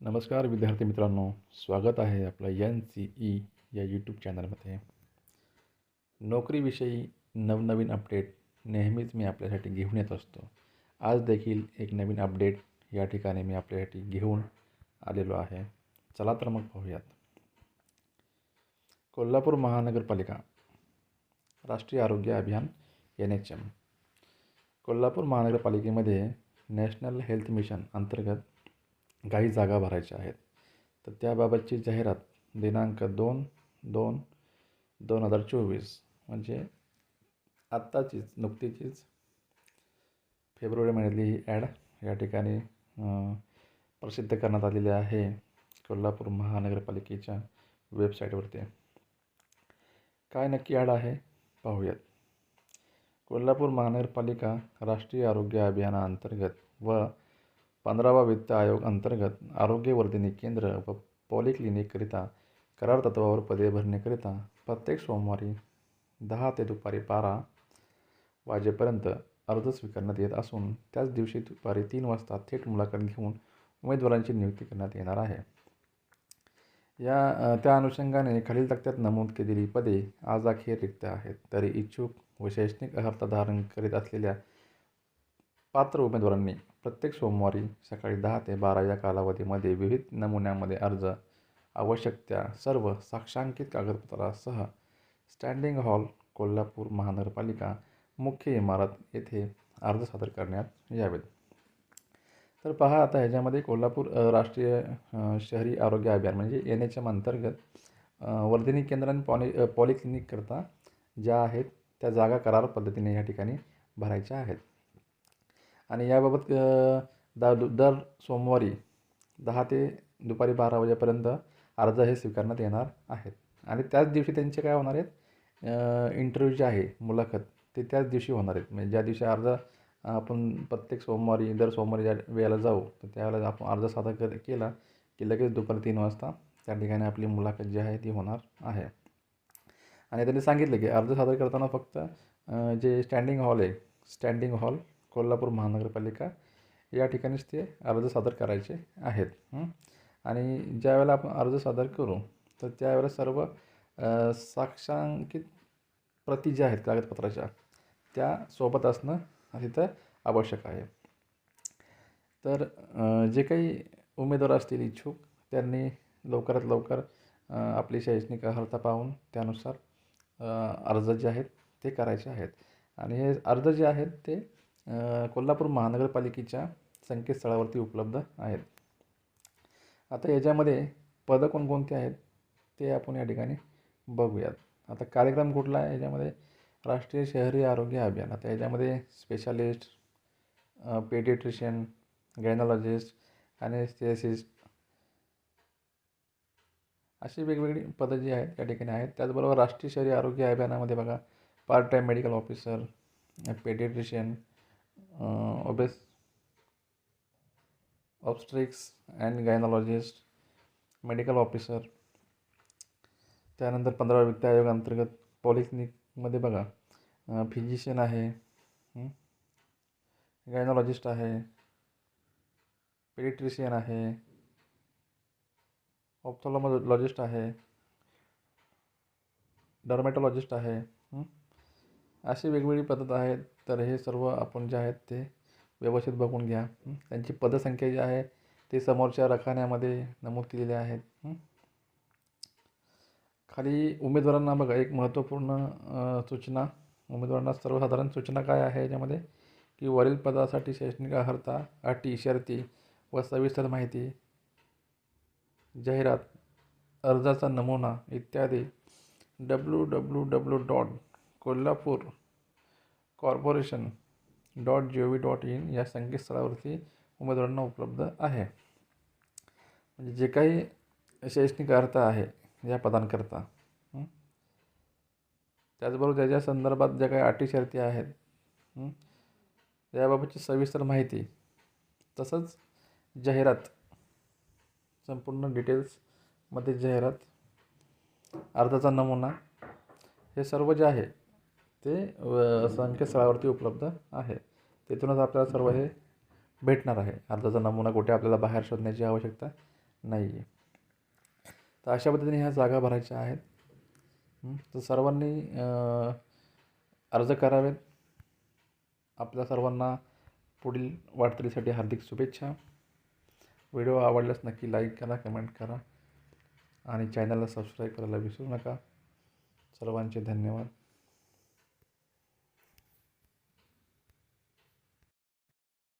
नमस्कार विद्यार्थी मित्रांनो, स्वागत आहे आपलं NCE या यूट्यूब चॅनलमध्ये. नोकरीविषयी नवनवीन अपडेट नेहमीच मी आपल्यासाठी घेऊन येत असतो. आज देखील एक नवीन अपडेट या ठिकाणी मी आपल्यासाठी घेऊन आलेलो आहे. चला तर मग पाहूयात. कोल्हापूर महानगरपालिका राष्ट्रीय आरोग्य अभियान NHM. कोल्हापूर महानगरपालिकेमध्ये नॅशनल हेल्थ मिशन अंतर्गत काही जागा भरायच्या आहेत. तर त्याबाबतची जाहिरात दिनांक 2/2/2024 म्हणजे आत्ताचीच नुकतीचीच फेब्रुवारी महिन्यातली ही ॲड या ठिकाणी प्रसिद्ध करण्यात आलेली आहे कोल्हापूर महानगरपालिकेच्या वेबसाईटवरती. काय नक्की ॲड आहे पाहूयात. कोल्हापूर महानगरपालिका राष्ट्रीय आरोग्य अभियानाअंतर्गत व 15वा वित्त आयोग अंतर्गत आरोग्यवर्धिनी केंद्र व पॉलिक्लिनिककरिता करार तत्त्वावर पदे भरण्याकरिता प्रत्येक सोमवारी 10 ते दुपारी 12 वाजेपर्यंत अर्ज स्वीकारण्यात येत असून त्याच दिवशी दुपारी 3 वाजता थेट मुलाखत घेऊन उमेदवारांची नियुक्ती करण्यात येणार आहे. त्या अनुषंगाने खालील तक्त्यात नमूद केलेली पदे आज अखेर रिक्त आहेत. तरी इच्छुक व शैक्षणिक अर्हता धारण करीत असलेल्या पात्र उमेदवारांनी प्रत्येक सोमवारी सकाळी 10 ते 12 या कालावधीमध्ये विविध नमुन्यामध्ये अर्ज, आवश्यक त्या सर्व साक्षांकित कागदपत्रासह स्टँडिंग हॉल, कोल्हापूर महानगरपालिका मुख्य इमारत येथे अर्ज सादर करण्यात यावेत. तर पहा, आता ह्याच्यामध्ये कोल्हापूर राष्ट्रीय शहरी आरोग्य अभियान म्हणजे NHM अंतर्गत वर्धिनी केंद्र आणि पॉलिक्लिनिक करता ज्या आहेत त्या जागा करार पद्धतीने या ठिकाणी भरायच्या आहेत. आणि याबाबत दर सोमवारी 10 ते दुपारी 12 वाजेपर्यंत अर्ज हे स्वीकारण्यात येणार आहेत. आणि त्याच दिवशी त्यांचे काय होणार आहेत, इंटरव्ह्यू जे आहे मुलाखत ते त्याच दिवशी होणार आहेत. म्हणजे ज्या दिवशी अर्ज आपण प्रत्येक सोमवारी दर सोमवारी ज्या वेळेला जाऊ तर त्यावेळेला आपण अर्ज सादर केला की लगेच दुपारी 3 वाजता त्या ठिकाणी आपली मुलाखत जी आहे ती होणार आहे. आणि त्यांनी सांगितलं की अर्ज सादर करताना फक्त जे स्टँडिंग हॉल कोल्हापूर महानगरपालिका या ठिकाणीच ते अर्ज सादर करायचे आहेत. आणि ज्यावेळेला आपण अर्ज सादर करू तर त्यावेळेला सर्व साक्षांकित प्रती ज्या आहेत कागदपत्राच्या त्या सोबत असणं तिथं आवश्यक आहे. तर जे काही उमेदवार असतील इच्छुक त्यांनी लवकरात लवकर आपली शैक्षणिक अर्हता पाहून त्यानुसार अर्ज जे आहेत ते करायचे आहेत. आणि हे अर्ज जे आहेत ते कोल्हापूर महानगरपालिकेच्या संकेतस्थळावरती उपलब्ध आहेत. आता याच्यामध्ये पदं कोणकोणती आहेत ते आपण या ठिकाणी बघूयात. आता कार्यक्रम कुठला आहे याच्यामध्ये, राष्ट्रीय शहरी आरोग्य अभियान. आता याच्यामध्ये स्पेशालिस्ट, पेडिट्रिशियन, गायनॉलॉजिस्ट, ॲनेस्थेसिस्ट अशी वेगवेगळी पदं जी आहेत त्या ठिकाणी आहेत. त्याचबरोबर राष्ट्रीय शहरी आरोग्य अभियानामध्ये बघा part time medical officer, paediatrician, obstetrics and gynaecologist, medical officer. त्यानंतर 15वा वित्त आयोग अंतर्गत पॉलिक्लिनिकमध्ये बघा फिजिशियन आहे, गायनॉलॉजिस्ट आहे, पेडिट्रिशियन आहे, ऑप्थॉल्मॉलॉजिस्ट आहे, डर्मॅटॉलॉजिस्ट आहे. अशी वेगवेगळी पद्धत आहेत. तर हे सर्व आपण जे आहेत ते व्यवस्थित बघून घ्या. त्यांची पदसंख्या जी आहे ते समोरच्या रकान्यामध्ये नमूद केलेली आहेत. खाली उमेदवारांना बघा एक महत्त्वपूर्ण सूचना, उमेदवारांना सर्वसाधारण सूचना काय आहे याच्यामध्ये की वरील पदासाठी शैक्षणिक अर्हता, अटी, शर्ती व सविस्तर माहिती, जाहिरात, अर्जाचा नमुना इत्यादी www.kollapurcorporation.gov.in या संकेतस्थळावरती उमेदवारांना उपलब्ध आहे. म्हणजे जे काही शैक्षणिक अर्हता आहे या पदांकरता, त्याचबरोबर त्याच्या संदर्भात ज्या काही अटी शर्ती आहेत याबाबतची सविस्तर माहिती, तसंच जाहिरात, संपूर्ण डिटेल्समध्ये जाहिरात, अर्जाचा नमुना हे सर्व जे आहे ते संकेतस्थळावरती उपलब्ध आहे. तिथूनच आपल्याला सर्व हे भेटणार आहे. अर्जाचा नमुना कुठे आपल्याला बाहेर शोधण्याची आवश्यकता नाही आहे. तर अशा पद्धतीने ह्या जागा भरायच्या आहेत. तर सर्वांनी अर्ज करावेत. आपल्या सर्वांना पुढील वाटचालीसाठी हार्दिक शुभेच्छा. व्हिडिओ आवडल्यास नक्की लाईक करा, कमेंट करा आणि चॅनलला सबस्क्राईब करायला विसरू नका. सर्वांचे धन्यवाद.